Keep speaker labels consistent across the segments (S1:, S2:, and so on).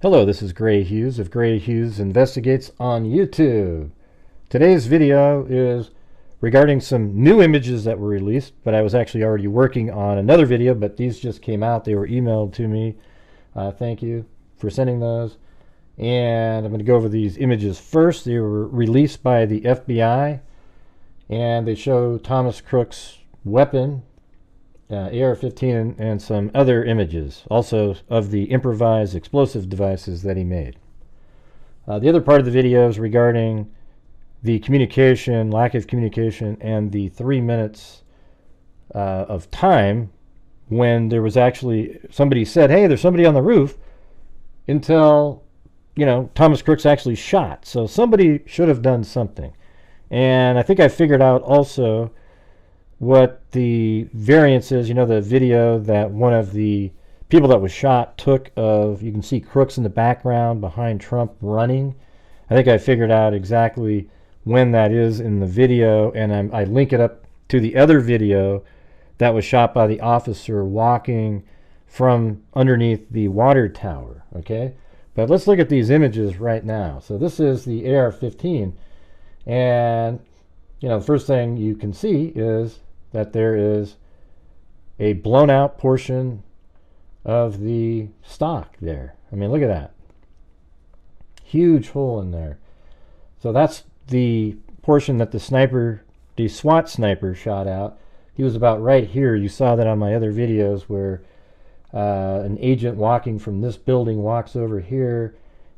S1: Hello, this is Grant Hughes of Grant Hughes Investigates on YouTube. Today's video is regarding some new images that were released, but I was actually already working on another video, but these just came out. They were emailed to me. Thank you for sending those. And I'm going to go over these images first. They were released by the FBI, and they show Thomas Crooks' weapon, AR-15, and some other images, also of the improvised explosive devices that he made. The other part of the video is regarding the communication, lack of communication, and the 3 minutes of time when there was actually somebody said, hey, there's somebody on the roof, until, Thomas Crooks actually shot. So somebody should have done something. And I think I figured out also what the variance is. The video that one of the people that was shot took of, you can see Crooks in the background behind Trump running. I think I figured out exactly when that is in the video, and I link it up to the other video that was shot by the officer walking from underneath the water tower. Okay, but let's look at these images right now. So this is the AR-15, and the first thing you can see is that there is a blown out portion of the stock there. I mean, look at that. Huge hole in there. So that's the portion that the SWAT sniper shot out. He was about right here. You saw that on my other videos where an agent walking from this building walks over here,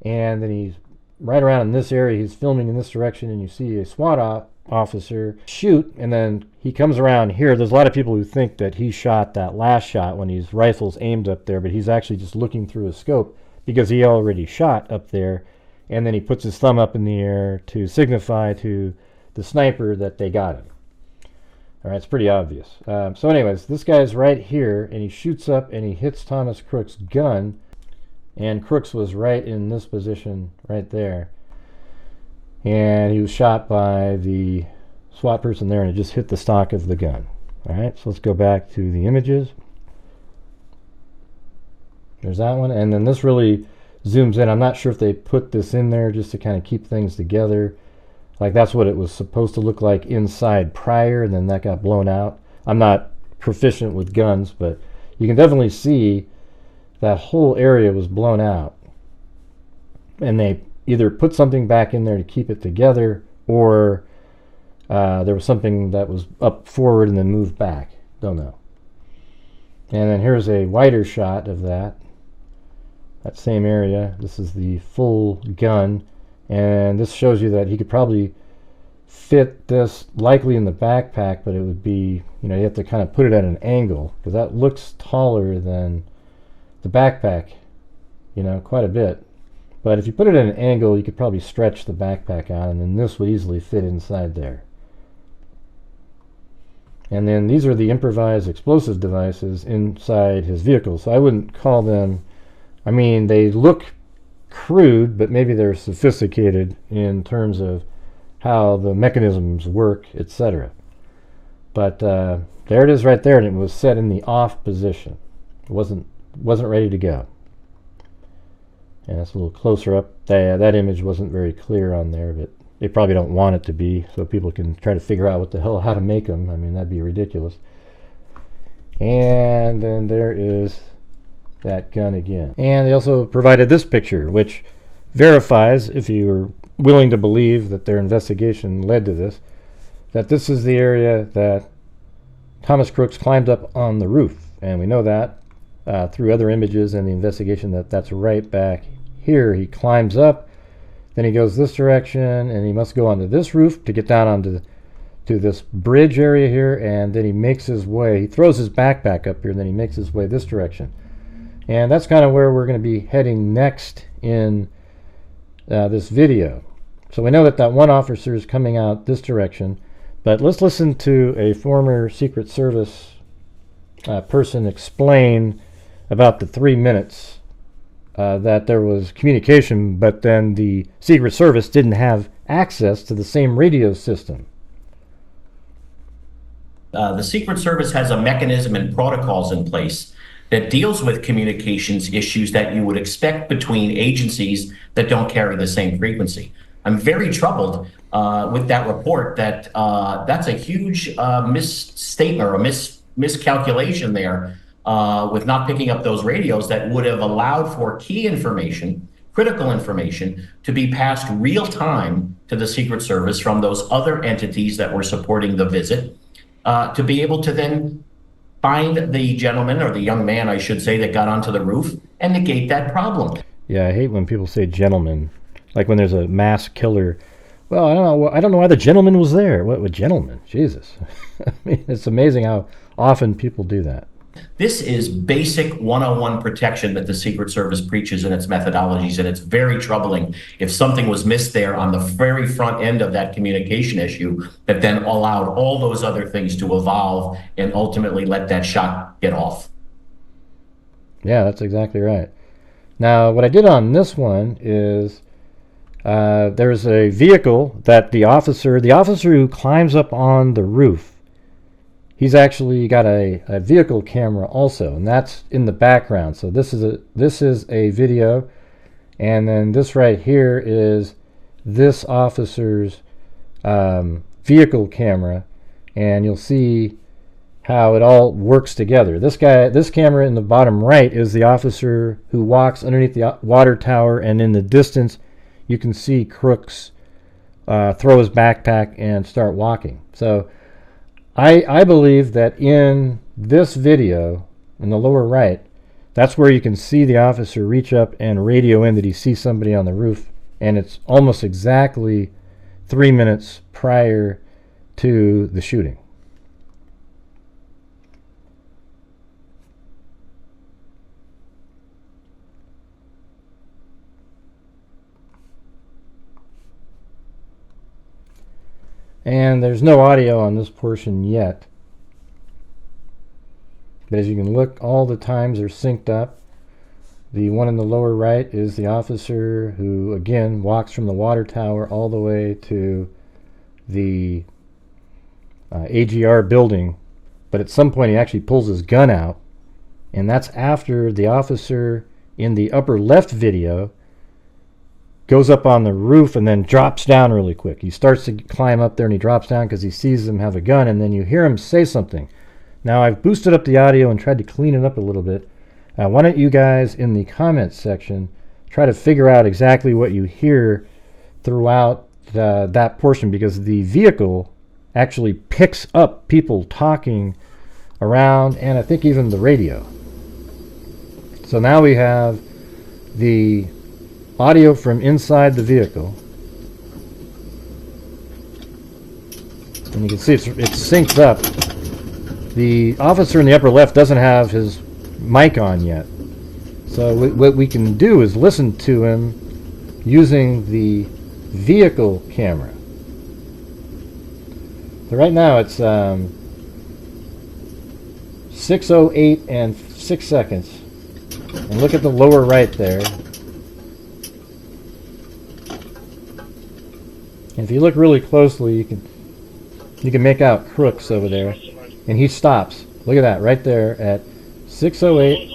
S1: and then he's right around in this area. He's filming in this direction, and you see a SWAT officer shoot, and then he comes around here. There's a lot of people who think that he shot that last shot when his rifle's aimed up there, but he's actually just looking through a scope because he already shot up there, and then he puts his thumb up in the air to signify to the sniper that they got him. All right, it's pretty obvious. So anyways, this guy's right here, and he shoots up and he hits Thomas Crooks' gun, and Crooks was right in this position right there. And he was shot by the SWAT person there, and it just hit the stock of the gun. All right, so let's go back to the images. There's that one, and then this really zooms in. I'm not sure if they put this in there just to kind of keep things together. Like that's what it was supposed to look like inside prior, and then that got blown out. I'm not proficient with guns, but you can definitely see that whole area was blown out. And they either put something back in there to keep it together, or there was something that was up forward and then moved back. Don't know. And then here's a wider shot of that same area. This is the full gun, and this shows you that he could probably fit this likely in the backpack, but it would be, you have to kind of put it at an angle, because that looks taller than the backpack, quite a bit. But if you put it at an angle, you could probably stretch the backpack out, and then this would easily fit inside there. And then these are the improvised explosive devices inside his vehicle. So I wouldn't call them, they look crude, but maybe they're sophisticated in terms of how the mechanisms work, etc. But there it is right there, and it was set in the off position. It wasn't ready to go. And that's a little closer up. That image wasn't very clear on there, but they probably don't want it to be, so people can try to figure out how to make them. That'd be ridiculous. And then there is that gun again. And they also provided this picture, which verifies, if you're willing to believe that their investigation led to this, that this is the area that Thomas Crooks climbed up on the roof. And we know that through other images and the investigation that's right back here. He climbs up, then he goes this direction, and he must go onto this roof to get down onto this bridge area here, and then he makes his way. He throws his backpack up here, and then he makes his way this direction. And that's kind of where we're going to be heading next in this video. So we know that one officer is coming out this direction, but let's listen to a former Secret Service person explain about the 3 minutes that there was communication, but then the Secret Service didn't have access to the same radio system.
S2: The Secret Service has a mechanism and protocols in place that deals with communications issues that you would expect between agencies that don't carry the same frequency. I'm very troubled with that report that that's a huge misstatement or miscalculation there with not picking up those radios that would have allowed for key information, critical information, to be passed real time to the Secret Service from those other entities that were supporting the visit, to be able to then find the gentleman, or the young man, I should say, that got onto the roof and negate that problem.
S1: Yeah, I hate when people say gentleman, like when there's a mass killer. Well, I don't know why the gentleman was there. What gentleman? Jesus. I mean, it's amazing how often people do that.
S2: This is basic 101 protection that the Secret Service preaches in its methodologies, and it's very troubling if something was missed there on the very front end of that communication issue that then allowed all those other things to evolve and ultimately let that shot get off.
S1: Yeah, that's exactly right. Now, what I did on this one is there's a vehicle that the officer who climbs up on the roof, he's actually got a vehicle camera also, and that's in the background. So this is a video, and then this right here is this officer's vehicle camera, and you'll see how it all works together. This camera in the bottom right is the officer who walks underneath the water tower, and in the distance you can see Crooks throw his backpack and start walking. So I believe that in this video, in the lower right, that's where you can see the officer reach up and radio in that he sees somebody on the roof, and it's almost exactly 3 minutes prior to the shooting. And there's no audio on this portion yet. But as you can look, all the times are synced up. The one in the lower right is the officer who, again, walks from the water tower all the way to the AGR building. But at some point he actually pulls his gun out. And that's after the officer in the upper left video goes up on the roof and then drops down really quick. He starts to climb up there and he drops down because he sees them have a gun, and then you hear him say something. Now, I've boosted up the audio and tried to clean it up a little bit. Why don't you guys in the comments section try to figure out exactly what you hear throughout that portion, because the vehicle actually picks up people talking around, and I think even the radio. So now we have the audio from inside the vehicle, and you can see it's synced up. The officer in the upper left doesn't have his mic on yet, so what we can do is listen to him using the vehicle camera. So right now it's 6:08 and 6 seconds, and look at the lower right there. And if you look really closely, you can make out Crooks over there, and he stops. Look at that right there at 6:08.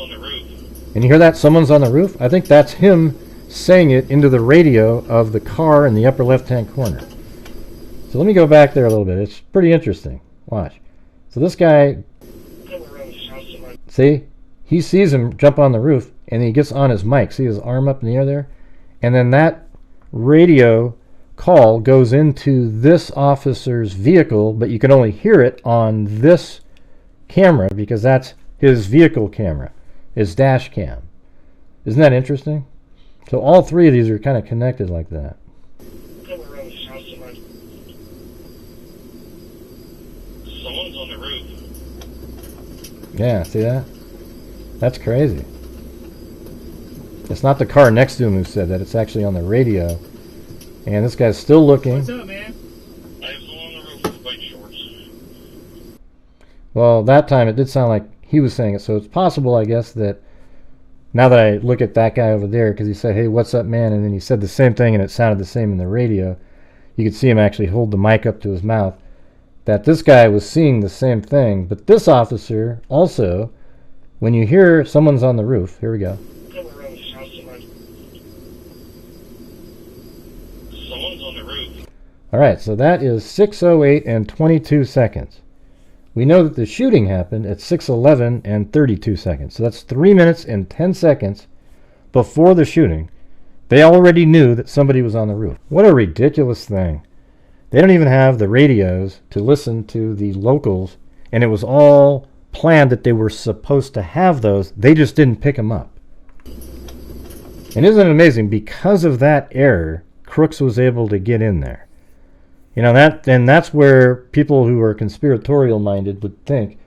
S1: And you hear that? Someone's on the roof? I think that's him saying it into the radio of the car in the upper left-hand corner. So let me go back there a little bit. It's pretty interesting. Watch. So this guy, see? He sees him jump on the roof, and he gets on his mic. See his arm up in the air there? And then that radio call goes into this officer's vehicle, but you can only hear it on this camera because that's his vehicle camera, his dash cam. Isn't that interesting? So all three of these are kind of connected like that.
S2: Someone's on the roof.
S1: Yeah, see that? That's crazy. It's not the car next to him who said that, it's actually on the radio. And this guy's still looking.
S2: What's up, man? I have someone on the roof with white shorts.
S1: Well, that time it did sound like he was saying it, so it's possible, I guess, that now that I look at that guy over there, because he said, "Hey, what's up, man?" and then he said the same thing and it sounded the same in the radio, you could see him actually hold the mic up to his mouth, that this guy was seeing the same thing. But this officer also when you hear someone's on the roof, here we go.
S3: Someone's on the roof.
S1: All right, so that is 6:08 and 22 seconds. We know that the shooting happened at 6:11 and 32 seconds. So that's 3 minutes and 10 seconds before the shooting. They already knew that somebody was on the roof. What a ridiculous thing. They don't even have the radios to listen to the locals, and it was all planned that they were supposed to have those. They just didn't pick them up. And isn't it amazing? Because of that error, Crooks was able to get in there. You know, that's where people who are conspiratorial minded would think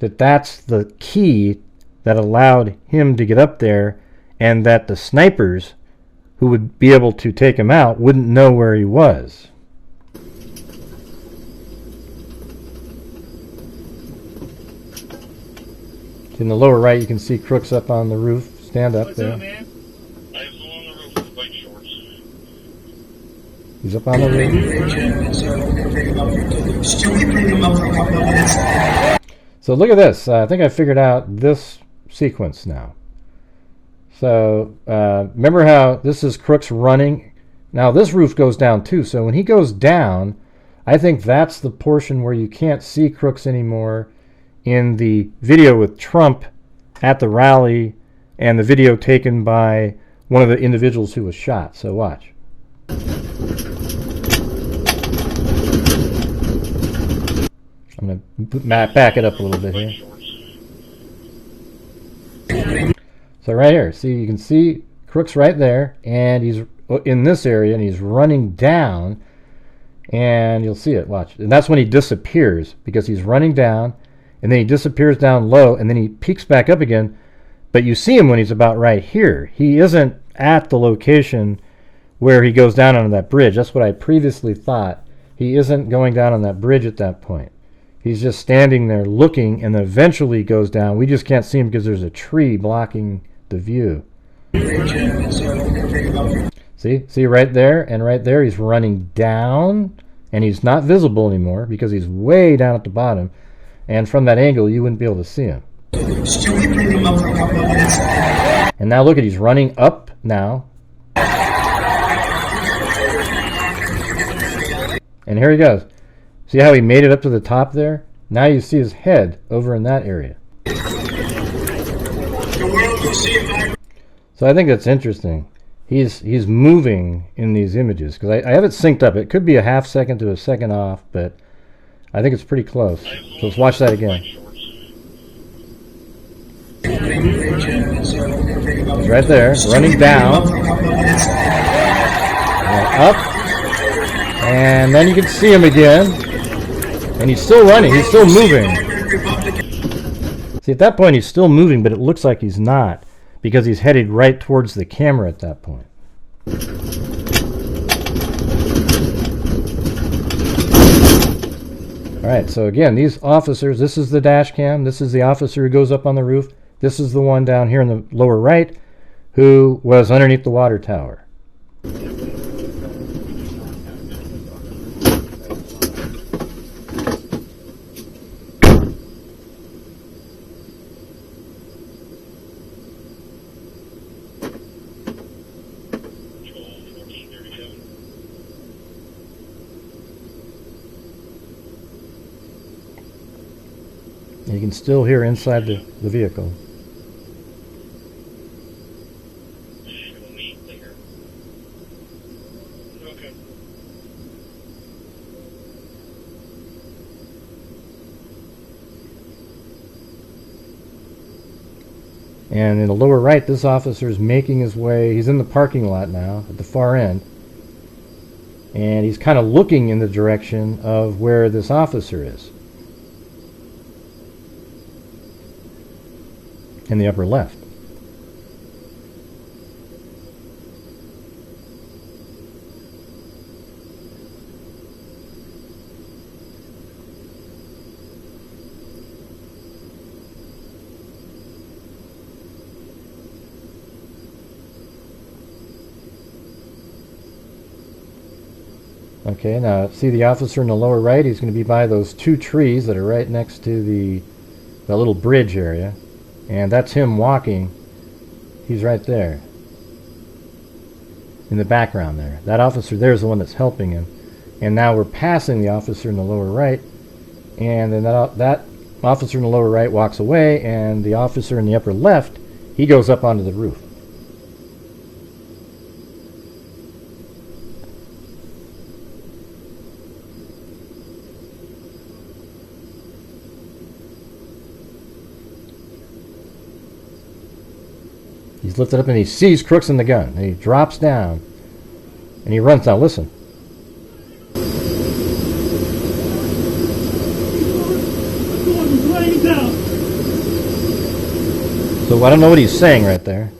S1: that that's the key that allowed him to get up there, and that the snipers who would be able to take him out wouldn't know where he was. In the lower right, you can see Crooks up on the roof. Stand up there.
S3: What's up, man? I was on the roof with white shorts.
S1: He's up on the roof. So look at this. I think I figured out this sequence now. So remember how this is Crooks running? Now this roof goes down too. So when he goes down, I think that's the portion where you can't see Crooks anymore in the video with Trump at the rally and the video taken by one of the individuals who was shot. So watch. I'm going to back it up a little bit here. So right here, see, you can see Crooks right there, and he's in this area, and he's running down, and you'll see it, watch. And that's when he disappears, because he's running down, and then he disappears down low, and then he peeks back up again, but you see him when he's about right here. He isn't at the location where he goes down onto that bridge. That's what I previously thought. He isn't going down on that bridge at that point. He's just standing there looking, and then eventually goes down. We just can't see him because there's a tree blocking the view. See right there, and right there he's running down, and he's not visible anymore because he's way down at the bottom, and from that angle you wouldn't be able to see him. And now look at, he's running up now, and here he goes. See how he made it up to the top there? Now you see his head over in that area. So I think that's interesting. He's moving in these images, because I have it synced up. It could be a half second to a second off, but I think it's pretty close. So let's watch that again. He's right there, running down, and up, and then you can see him again, and he's still running. He's still moving. See, at that point he's still moving, but it looks like he's not, because he's headed right towards the camera at that point. Alright, so again, these officers, this is the dash cam, this is the officer who goes up on the roof, this is the one down here in the lower right who was underneath the water tower. You can still hear inside the vehicle.
S3: Show me later. Okay.
S1: And in the lower right, this officer is making his way. He's in the parking lot now at the far end. And he's kind of looking in the direction of where this officer is. In the upper left. Okay, now see the officer in the lower right? He's going to be by those two trees that are right next to that little bridge area. And that's him walking. He's right there. In the background there. That officer there is the one that's helping him. And now we're passing the officer in the lower right. And then that officer in the lower right walks away, and the officer in the upper left, he goes up onto the roof. He's lifted up and he sees Crooks in the gun. And he drops down and he runs down. Listen. So I don't know what he's saying right there.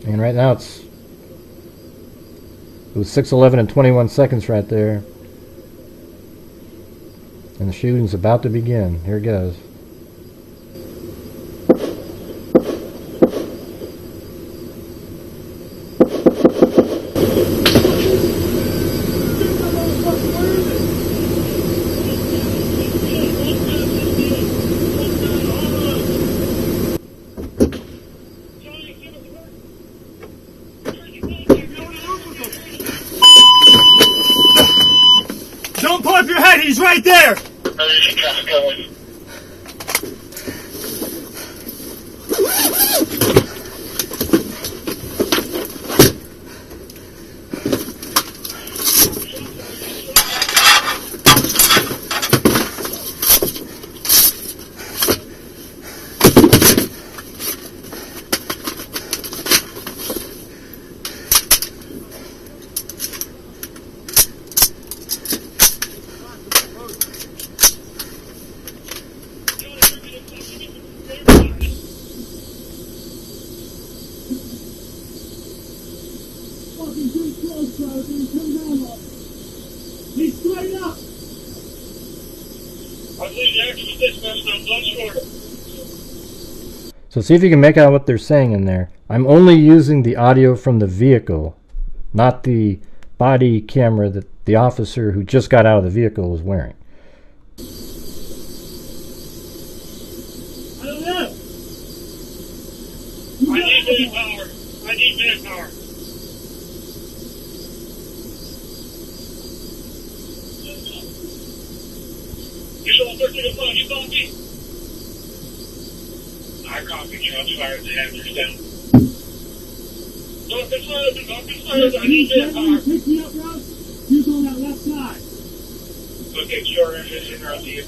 S1: And right now it was 6:11 and 21 seconds right there. And the shooting's about to begin. Here it goes.
S4: Don't pull up your head, he's right there!
S3: There's a truck going.
S4: He's straight up!
S3: I believe the actual dispatch now blood short.
S1: So see if you can make out what they're saying in there. I'm only using the audio from the vehicle, not the body camera that the officer who just got out of the vehicle was wearing.
S4: I don't know!
S3: I need manpower. I need manpower. You're still 13 o'clock. You copy? I copy. Shots fired. The hazard's down. Don't get fired. Don't get fired. I need manpower.
S4: Pick me up, bro. He's on that left side.
S3: Okay, sure. If it's around you.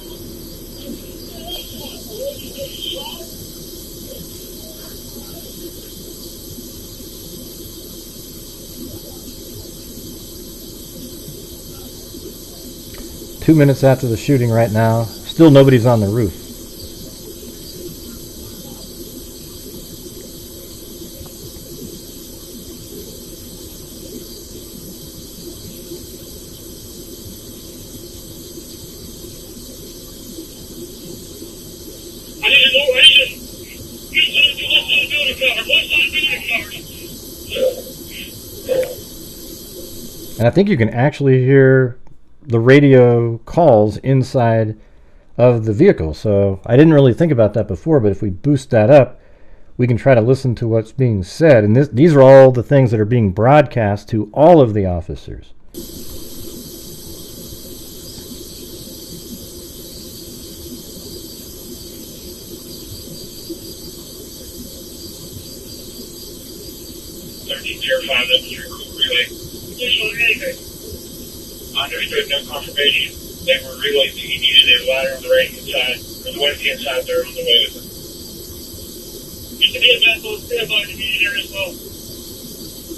S1: Two minutes after the shooting right now, still nobody's on the roof.
S3: I need to know. I need to. You said to left side building cover. Left side building cover.
S1: And I think you can actually hear the radio calls inside of the vehicle. So I didn't really think about that before, but if we boost that up, we can try to listen to what's being said. And these are all the things that are being broadcast to all of the officers.
S3: Relay. Additional anything. Understood, no confirmation. They were relayed to using a ladder on the right-hand side, or the left-hand side there on the way with them. Used to be a vessel standby to be there as well.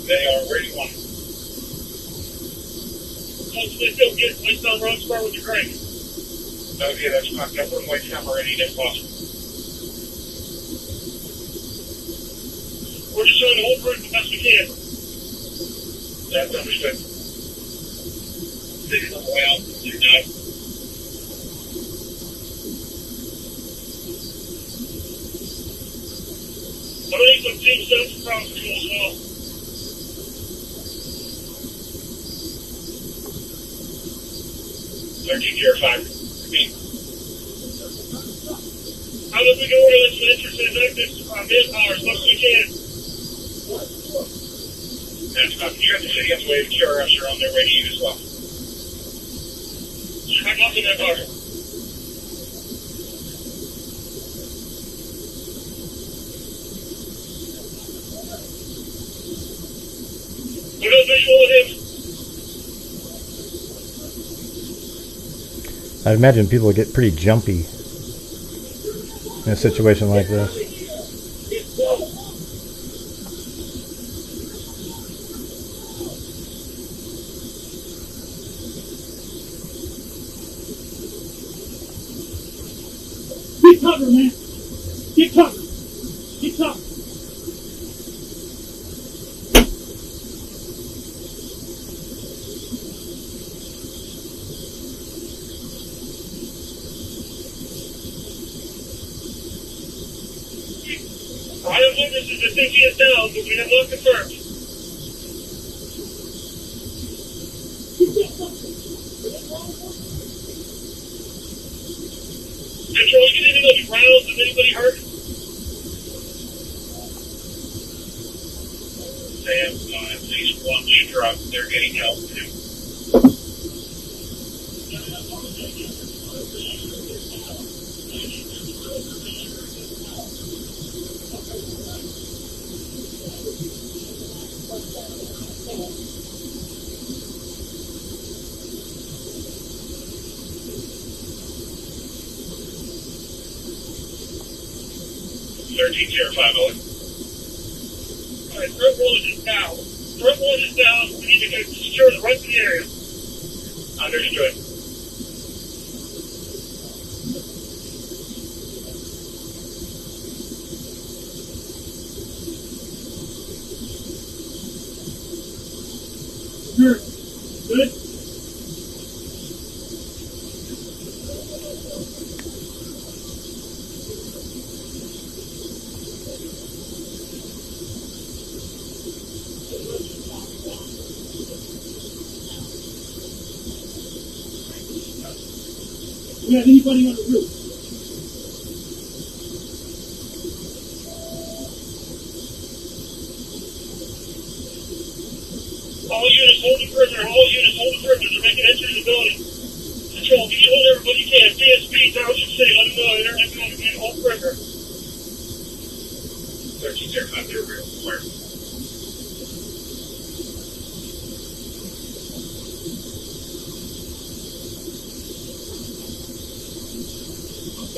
S3: They are where you want them. Hopefully still get placed on road spur with the crank. Okay, that's fine. That wouldn't waste time already if possible. We're just trying to hold route the best we can. That's understood. This is on the way out. You're done. I'm going to need some team steps across the pool as well. 1305. Repeat. How about we go over this entrance and exit manpower as much as we can? That's copy. You have the city on the way. The QRFs are on their way to you as well. Back up in that car. Put a visual with him.
S1: I'd imagine people would get pretty jumpy in a situation like this.
S4: Get cover, man. Get cover. Get cover.
S3: I have witnesses that think he is down, but we have not confirmed. Control, you get any of those rounds? Is anybody hurt? They have at least one struck. They're getting help too. Alright, front one is down. Front one is down. We need to secure the rest of the area. Understood.
S4: Good. Good. Do you have anybody on the roof?
S3: All units, hold the perimeter. All units, hold the perimeter. They're making entry to the building. Control, can you hold everybody you can? DSP, Township City, let them know they're in the building. Man, hold the perimeter. 1305, they're real. Where?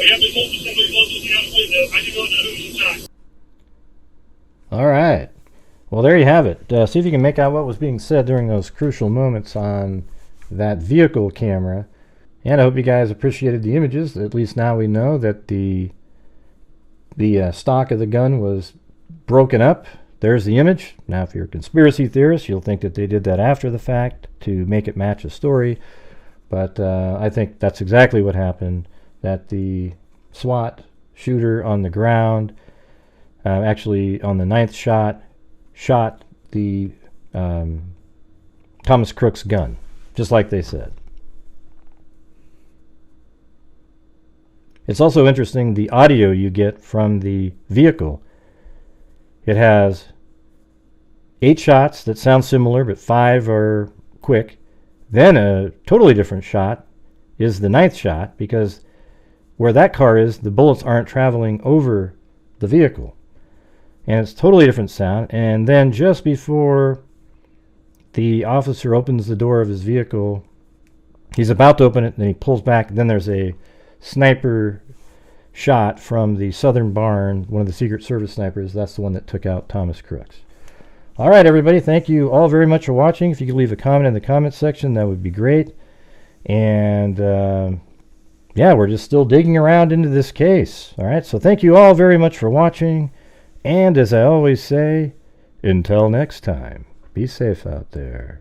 S3: We have been moving somebody looking out the window. I do not know who's inside.
S1: All right. Well, there you have it. See if you can make out what was being said during those crucial moments on that vehicle camera. And I hope you guys appreciated the images. At least now we know that the stock of the gun was broken up. There's the image. Now, if you're a conspiracy theorist, you'll think that they did that after the fact to make it match a story. But I think that's exactly what happened. That the SWAT shooter on the ground, actually on the 9th shot, shot the Thomas Crooks gun, just like they said. It's also interesting the audio you get from the vehicle. It has 8 shots that sound similar, but 5 are quick. Then a totally different shot is the 9th shot, because where that car is, the bullets aren't traveling over the vehicle. And it's totally different sound. And then just before the officer opens the door of his vehicle, he's about to open it, and then he pulls back. And then there's a sniper shot from the southern barn, one of the Secret Service snipers. That's the one that took out Thomas Crooks. All right, everybody. Thank you all very much for watching. If you could leave a comment in the comment section, that would be great. And yeah, we're just still digging around into this case. All right, so thank you all very much for watching. And as I always say, until next time, be safe out there.